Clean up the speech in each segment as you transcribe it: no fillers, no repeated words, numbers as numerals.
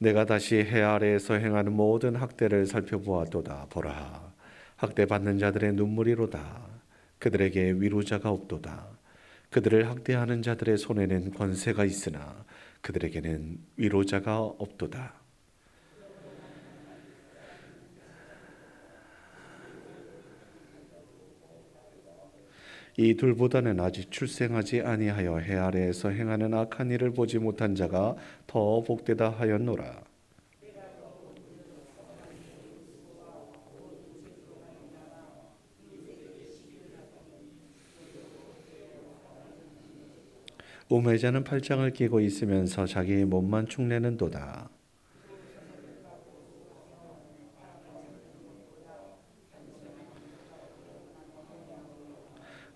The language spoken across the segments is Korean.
내가 다시 해 아래에서 행하는 모든 학대를 살펴보았도다. 보라, 학대받는 자들의 눈물이로다. 그들에게 위로자가 없도다. 그들을 학대하는 자들의 손에는 권세가 있으나 그들에게는 위로자가 없도다. 이 둘보다는 아직 출생하지 아니하여 해 아래에서 행하는 악한 일을 보지 못한 자가 더 복되다 하였노라. 우매자는 팔짱을 끼고 있으면서 자기의 몸만 축내는도다.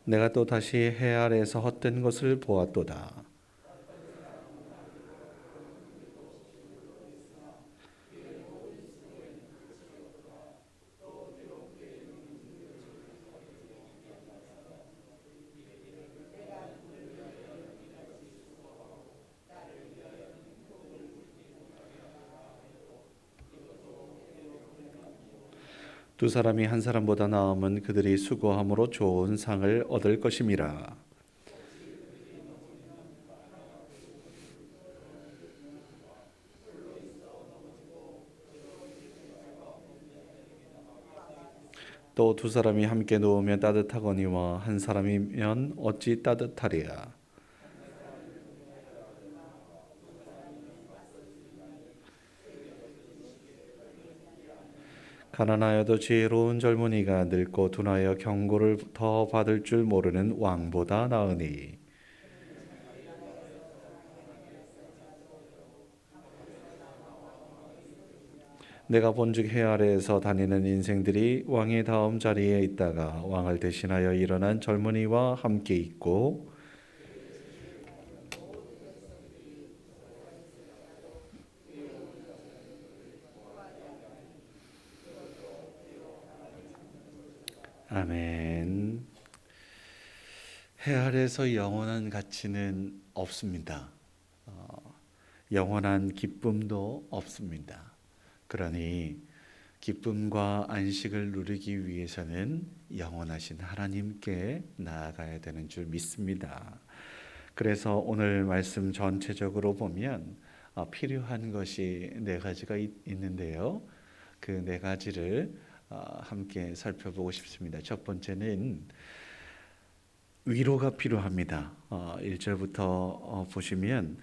내가 또 다시 해 아래에서 헛된 것을 보았도다. 두 사람이 한 사람보다 나으면 그들이 수고함으로 좋은 상을 얻을 것임이라. 또 두 사람이 함께 누우면 따뜻하거니와 한 사람이면 어찌 따뜻하리야. 가난하여도 지혜로운 젊은이가 늙고 둔하여 경고를 더 받을 줄 모르는 왕보다 나으니. 내가 본즉 해 아래에서 다니는 인생들이 왕의 다음 자리에 있다가 왕을 대신하여 일어난 젊은이와 함께 있고, 아멘. 해 아래에서 영원한 가치는 없습니다. 영원한 기쁨도 없습니다. 그러니 기쁨과 안식을 누리기 위해서는 영원하신 하나님께 나아가야 되는 줄 믿습니다. 그래서 오늘 말씀 전체적으로 보면 필요한 것이 네 가지가 있는데요. 그 네 가지를 함께 살펴보고 싶습니다. 첫 번째는 위로가 필요합니다. 1절부터 보시면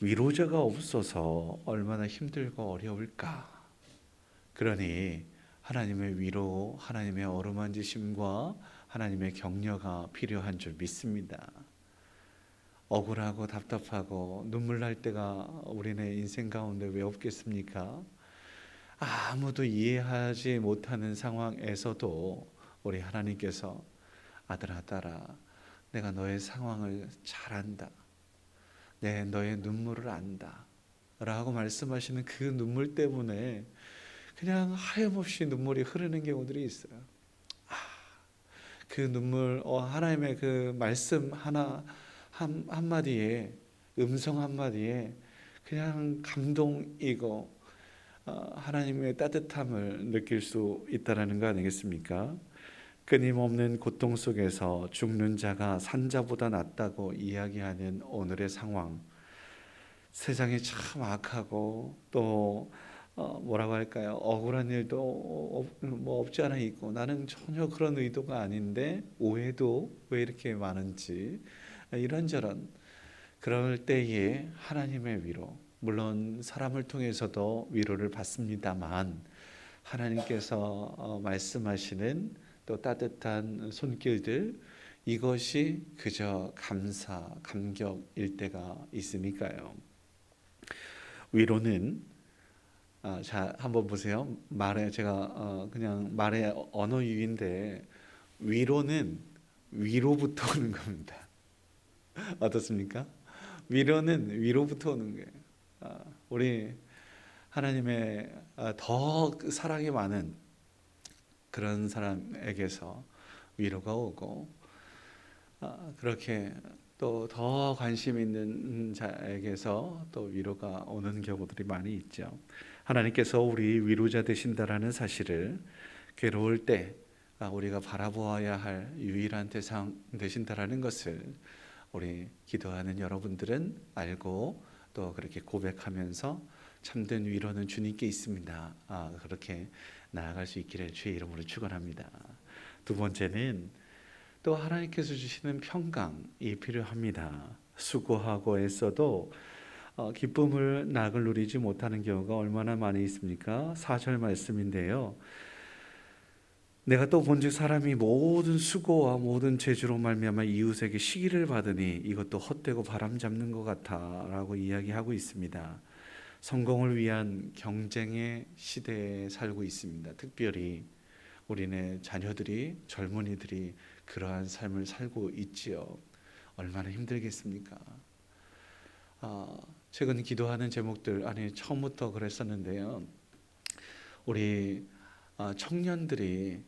위로자가 없어서 얼마나 힘들고 어려울까. 그러니 하나님의 위로, 하나님의 어루만지심과 하나님의 격려가 필요한 줄 믿습니다. 억울하고 답답하고 눈물 날 때가 우리네 인생 가운데 왜 없겠습니까? 아무도 이해하지 못하는 상황에서도 우리 하나님께서 아들아 딸아 내가 너의 상황을 잘 안다. 너의 눈물을 안다. 라고 말씀하시는 그 눈물 때문에 그냥 하염없이 눈물이 흐르는 경우들이 있어요. 그 눈물, 하나님의 그 말씀 한마디에, 음성 한마디에 그냥 감동이고 하나님의 따뜻함을 느낄 수 있다는 거 아니겠습니까? 끊임없는 고통 속에서 죽는 자가 산 자보다 낫다고 이야기하는 오늘의 상황, 세상이 참 악하고 또 뭐라고 할까요? 억울한 일도 뭐 없지 않아 있고 나는 전혀 그런 의도가 아닌데 오해도 왜 이렇게 많은지 이런저런 그럴 때에 하나님의 위로, 물론 사람을 통해서도 위로를 받습니다만 하나님께서 말씀하시는 또 따뜻한 손길들, 이것이 그저 감사, 감격일 때가 있으니까요. 위로는 자 한번 보세요. 말에 제가 그냥 말의 언어 유인데 위로는 위로부터 오는 겁니다. 어떻습니까? 위로는 위로부터 오는 거예요. 우리 하나님의 더 사랑이 많은 그런 사람에게서 위로가 오고 그렇게 또 더 관심 있는 자에게서 또 위로가 오는 경우들이 많이 있죠. 하나님께서 우리 위로자 되신다라는 사실을 괴로울 때 우리가 바라보아야 할 유일한 대상 되신다라는 것을 우리 기도하는 여러분들은 알고 또 그렇게 고백하면서 참된 위로는 주님께 있습니다. 그렇게 나아갈 수 있기를 주의 이름으로 축원합니다. 두 번째는 또 하나님께서 주시는 평강이 필요합니다. 수고하고 애써도 기쁨을 낙을 누리지 못하는 경우가 얼마나 많이 있습니까? 4절 말씀인데요. 내가 또 본즉 사람이 모든 수고와 모든 재주로 말미암아 이웃에게 시기를 받으니 이것도 헛되고 바람잡는 것 같아라고 이야기하고 있습니다. 성공을 위한 경쟁의 시대에 살고 있습니다. 특별히 우리네 자녀들이, 젊은이들이 그러한 삶을 살고 있지요. 얼마나 힘들겠습니까? 최근 기도하는 제목들 안에 처음부터 그랬었는데요. 우리 청년들이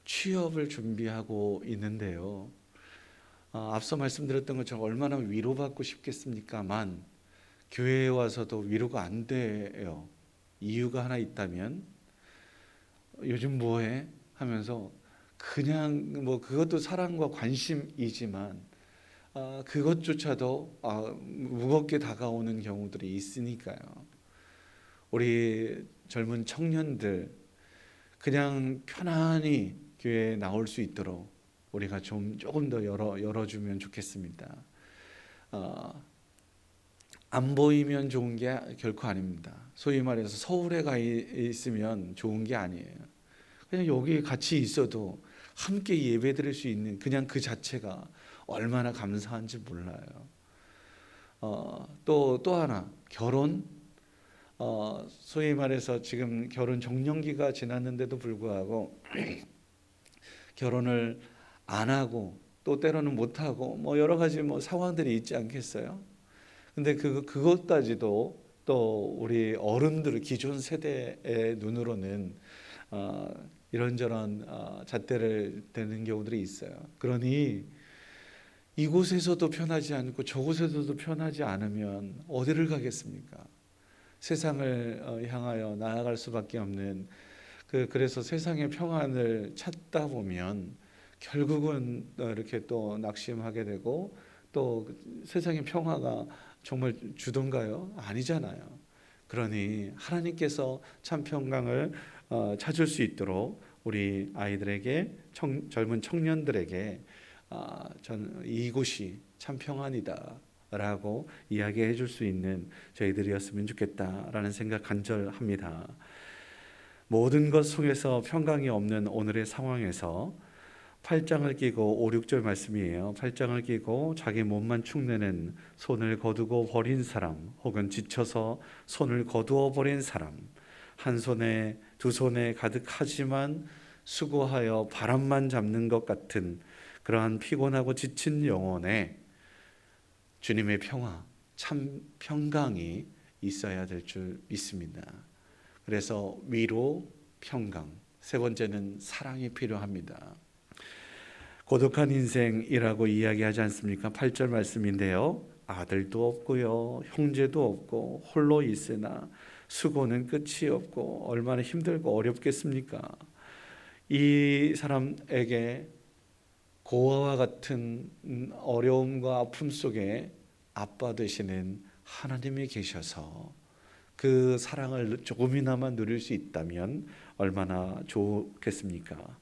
취업을 준비하고 있는데요. 앞서 말씀드렸던 것처럼 얼마나 위로받고 싶겠습니까만 교회에 와서도 위로가 안 돼요. 이유가 하나 있다면 요즘 뭐해? 하면서 그냥 뭐 그것도 사랑과 관심이지만 그것조차도 무겁게 다가오는 경우들이 있으니까요. 우리 젊은 청년들 그냥 편안히 교회에 나올 수 있도록 우리가 조금 더 열어주면 좋겠습니다. 안 보이면 좋은 게 결코 아닙니다. 소위 말해서 서울에 가 있으면 좋은 게 아니에요. 그냥 여기 같이 있어도 함께 예배드릴 수 있는 그냥 그 자체가 얼마나 감사한지 몰라요. 또 하나 결혼. 소위 말해서 지금 결혼 적령기가 지났는데도 불구하고 결혼을 안 하고 또 때로는 못 하고 뭐 여러 가지 상황들이 있지 않겠어요? 근데 그것까지도 또 우리 어른들 기존 세대의 눈으로는 이런저런 잣대를 대는 경우들이 있어요. 그러니 이곳에서도 편하지 않고 저곳에서도 편하지 않으면 어디를 가겠습니까? 세상을 향하여 나아갈 수밖에 없는 그래서 세상의 평안을 찾다 보면 결국은 이렇게 또 낙심하게 되고 또 세상의 평화가 정말 주던가요? 아니잖아요. 그러니 하나님께서 참 평강을 찾을 수 있도록 우리 아이들에게 젊은 청년들에게 이곳이 참 평안이다 라고 이야기해 줄 수 있는 저희들이었으면 좋겠다라는 생각 간절합니다. 모든 것 속에서 평강이 없는 오늘의 상황에서 팔짱을 끼고 5, 6절 말씀이에요. 팔짱을 끼고 자기 몸만 축내는 손을 거두고 버린 사람, 혹은 지쳐서 손을 거두어 버린 사람, 한 손에 두 손에 가득하지만 수고하여 바람만 잡는 것 같은 그러한 피곤하고 지친 영혼에 주님의 평화, 참 평강이 있어야 될 줄 믿습니다. 그래서 위로, 평강, 세 번째는 사랑이 필요합니다. 고독한 인생이라고 이야기하지 않습니까? 8절 말씀인데요. 아들도 없고요, 형제도 없고 홀로 있으나 수고는 끝이 없고 얼마나 힘들고 어렵겠습니까? 이 사람에게 고아와 같은 어려움과 아픔 속에 아빠 되시는 하나님이 계셔서 그 사랑을 조금이나마 누릴 수 있다면 얼마나 좋겠습니까?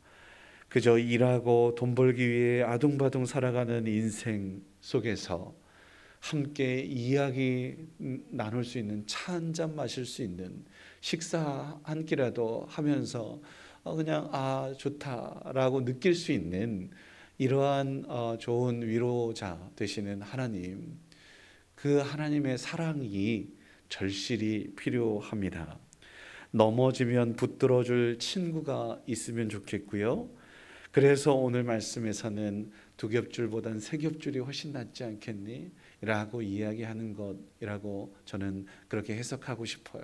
그저 일하고 돈 벌기 위해 아둥바둥 살아가는 인생 속에서 함께 이야기 나눌 수 있는, 차 한 잔 마실 수 있는, 식사 한 끼라도 하면서 그냥 좋다라고 느낄 수 있는 이러한 좋은 위로자 되시는 하나님, 그 하나님의 사랑이 절실히 필요합니다. 넘어지면 붙들어줄 친구가 있으면 좋겠고요. 그래서 오늘 말씀에서는 두 겹줄보단 세 겹줄이 훨씬 낫지 않겠니? 라고 이야기하는 것이라고 저는 그렇게 해석하고 싶어요.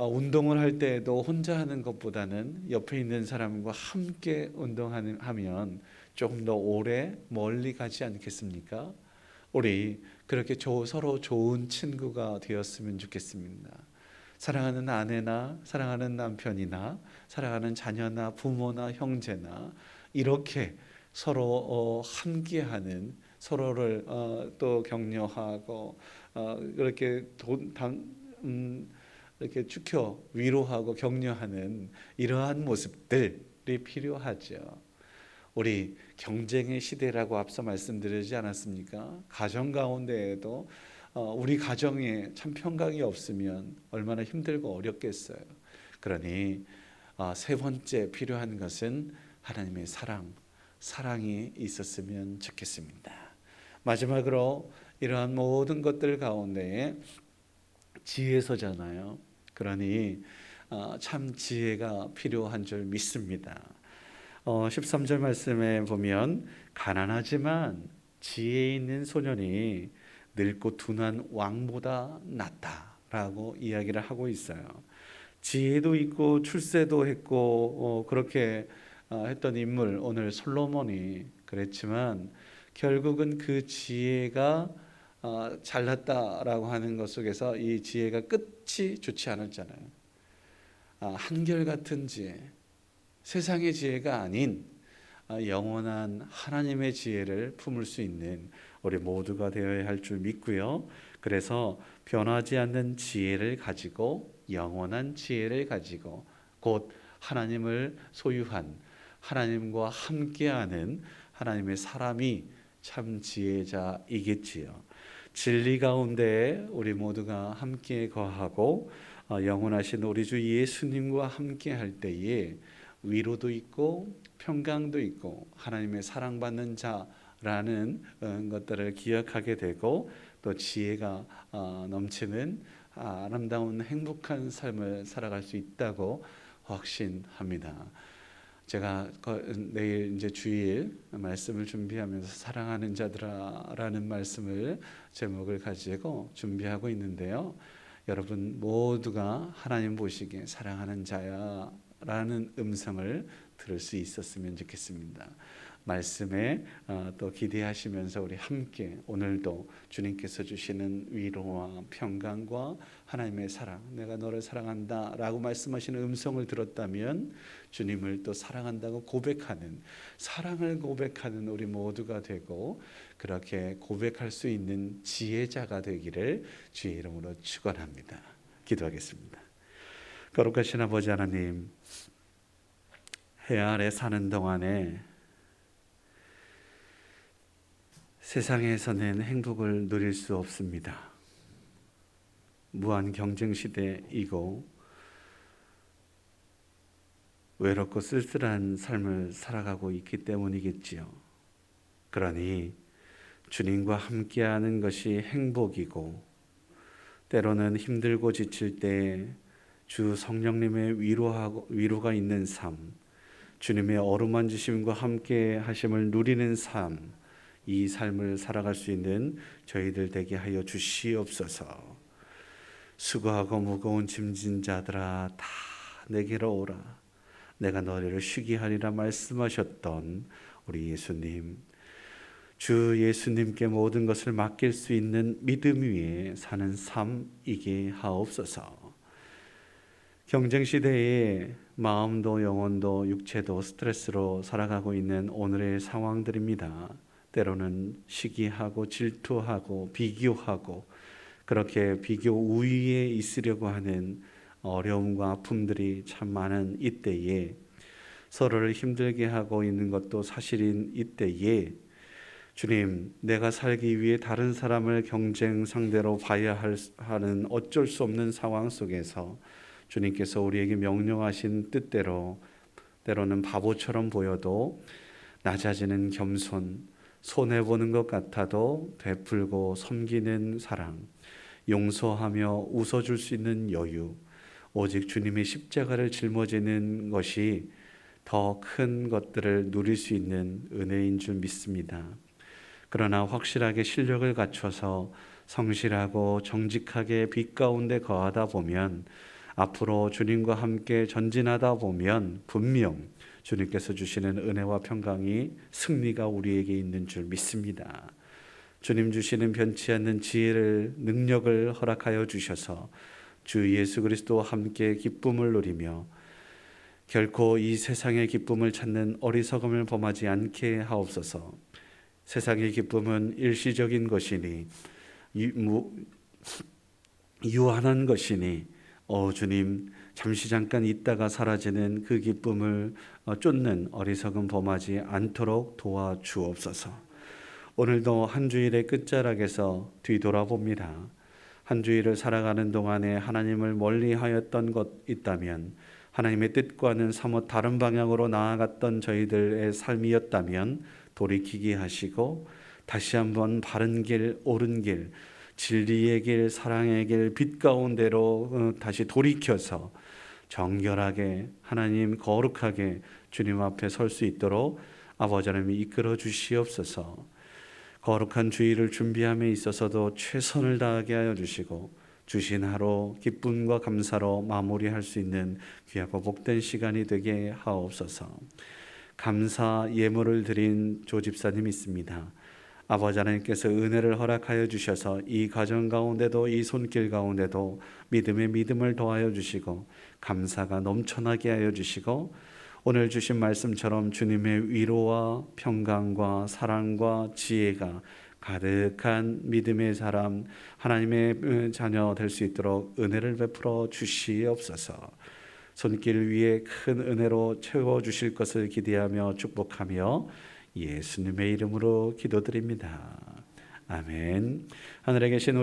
운동을 할 때에도 혼자 하는 것보다는 옆에 있는 사람과 함께 운동하면 조금 더 오래 멀리 가지 않겠습니까? 우리 그렇게 서로 좋은 친구가 되었으면 좋겠습니다. 사랑하는 아내나 사랑하는 남편이나 사랑하는 자녀나 부모나 형제나 이렇게 서로 함께하는, 서로를 또 격려하고 그렇게 이렇게 축혀 위로하고 격려하는 이러한 모습들이 필요하죠. 우리 경쟁의 시대라고 앞서 말씀드리지 않았습니까? 가정 가운데에도 우리 가정에 참 평강이 없으면 얼마나 힘들고 어렵겠어요. 그러니 세 번째 필요한 것은 하나님의 사랑이 있었으면 좋겠습니다. 마지막으로 이러한 모든 것들 가운데에 지혜서잖아요. 그러니 참 지혜가 필요한 줄 믿습니다. 13절 말씀에 보면 가난하지만 지혜 있는 소년이 늙고 둔한 왕보다 낫다라고 이야기를 하고 있어요. 지혜도 있고 출세도 했고 그렇게 했던 인물, 오늘 솔로몬이 그랬지만 결국은 그 지혜가 잘났다라고 하는 것 속에서 이 지혜가 끝이 좋지 않았잖아요. 한결같은 지혜, 세상의 지혜가 아닌 영원한 하나님의 지혜를 품을 수 있는 우리 모두가 되어야 할 줄 믿고요. 그래서 변하지 않는 지혜를 가지고, 영원한 지혜를 가지고, 곧 하나님을 소유한, 하나님과 함께하는 하나님의 사람이 참 지혜자이겠지요. 진리 가운데 우리 모두가 함께 거하고 영원하신 우리 주 예수님과 함께 할 때에 위로도 있고 평강도 있고 하나님의 사랑받는 자라는 것들을 기억하게 되고, 또 지혜가 넘치는 아름다운 행복한 삶을 살아갈 수 있다고 확신합니다. 제가 내일 이제 주일 말씀을 준비하면서 사랑하는 자들아라는 말씀을 제목을 가지고 준비하고 있는데요. 여러분 모두가 하나님 보시기에 사랑하는 자야 라는 음성을 들을 수 있었으면 좋겠습니다. 말씀에 또 기대하시면서 우리 함께 오늘도 주님께서 주시는 위로와 평강과 하나님의 사랑, 내가 너를 사랑한다 라고 말씀하시는 음성을 들었다면 주님을 또 사랑한다고 고백하는, 사랑을 고백하는 우리 모두가 되고, 그렇게 고백할 수 있는 지혜자가 되기를 주의 이름으로 축원합니다. 기도하겠습니다. 거룩하신 아버지 하나님, 해 아래 사는 동안에 세상에서는 행복을 누릴 수 없습니다. 무한 경쟁 시대이고 외롭고 쓸쓸한 삶을 살아가고 있기 때문이겠지요. 그러니 주님과 함께하는 것이 행복이고, 때로는 힘들고 지칠 때 주 성령님의 위로가 있는 삶, 주님의 어루만지심과 함께 하심을 누리는 삶, 이 삶을 살아갈 수 있는 저희들 되게 하여 주시옵소서. 수고하고 무거운 짐진 자들아 다 내게로 오라, 내가 너희를 쉬게 하리라 말씀하셨던 우리 예수님, 주 예수님께 모든 것을 맡길 수 있는 믿음 위에 사는 삶이게 하옵소서. 경쟁시대에 마음도 영혼도 육체도 스트레스로 살아가고 있는 오늘의 상황들입니다. 때로는 시기하고 질투하고 비교하고 그렇게 비교 우위에 있으려고 하는 어려움과 아픔들이 참 많은 이때에, 서로를 힘들게 하고 있는 것도 사실인 이때에 주님, 내가 살기 위해 다른 사람을 경쟁 상대로 봐야 하는 어쩔 수 없는 상황 속에서 주님께서 우리에게 명령하신 뜻대로 때로는 바보처럼 보여도 낮아지는 겸손, 손해보는 것 같아도 베풀고 섬기는 사랑, 용서하며 웃어줄 수 있는 여유, 오직 주님의 십자가를 짊어지는 것이 더 큰 것들을 누릴 수 있는 은혜인 줄 믿습니다. 그러나 확실하게 실력을 갖춰서 성실하고 정직하게 빛 가운데 거하다 보면 앞으로 주님과 함께 전진하다 보면 분명 주님께서 주시는 은혜와 평강이 승리가 우리에게 있는 줄 믿습니다. 주님 주시는 변치 않는 지혜를 능력을 허락하여 주셔서 주 예수 그리스도와 함께 기쁨을 누리며 결코 이 세상의 기쁨을 찾는 어리석음을 범하지 않게 하옵소서. 세상의 기쁨은 일시적인 것이니 유한한 것이니 주님 잠시 잠깐 있다가 사라지는 그 기쁨을 쫓는 어리석음 범하지 않도록 도와주옵소서. 오늘도 한 주일의 끝자락에서 뒤돌아봅니다. 한 주일을 살아가는 동안에 하나님을 멀리하였던 것 있다면, 하나님의 뜻과는 사뭇 다른 방향으로 나아갔던 저희들의 삶이었다면 돌이키게 하시고 다시 한번 바른 길, 옳은 길, 진리의 길, 사랑의 길, 빛 가운데로 다시 돌이켜서 정결하게 하나님 거룩하게 주님 앞에 설 수 있도록 아버지 하나님이 이끌어 주시옵소서. 거룩한 주일을 준비함에 있어서도 최선을 다하게 하여 주시고 주신 하루 기쁨과 감사로 마무리할 수 있는 귀하고 복된 시간이 되게 하옵소서. 감사 예물을 드린 조 집사님 있습니다. 아버지 하나님께서 은혜를 허락하여 주셔서 이 가정 가운데도 이 손길 가운데도 믿음의 믿음을 더하여 주시고 감사가 넘쳐나게 하여 주시고 오늘 주신 말씀처럼 주님의 위로와 평강과 사랑과 지혜가 가득한 믿음의 사람, 하나님의 자녀 될 수 있도록 은혜를 베풀어 주시옵소서. 손길 위에 큰 은혜로 채워주실 것을 기대하며 축복하며 예수님의 이름으로 기도드립니다. 아멘. 하늘에 계신 우리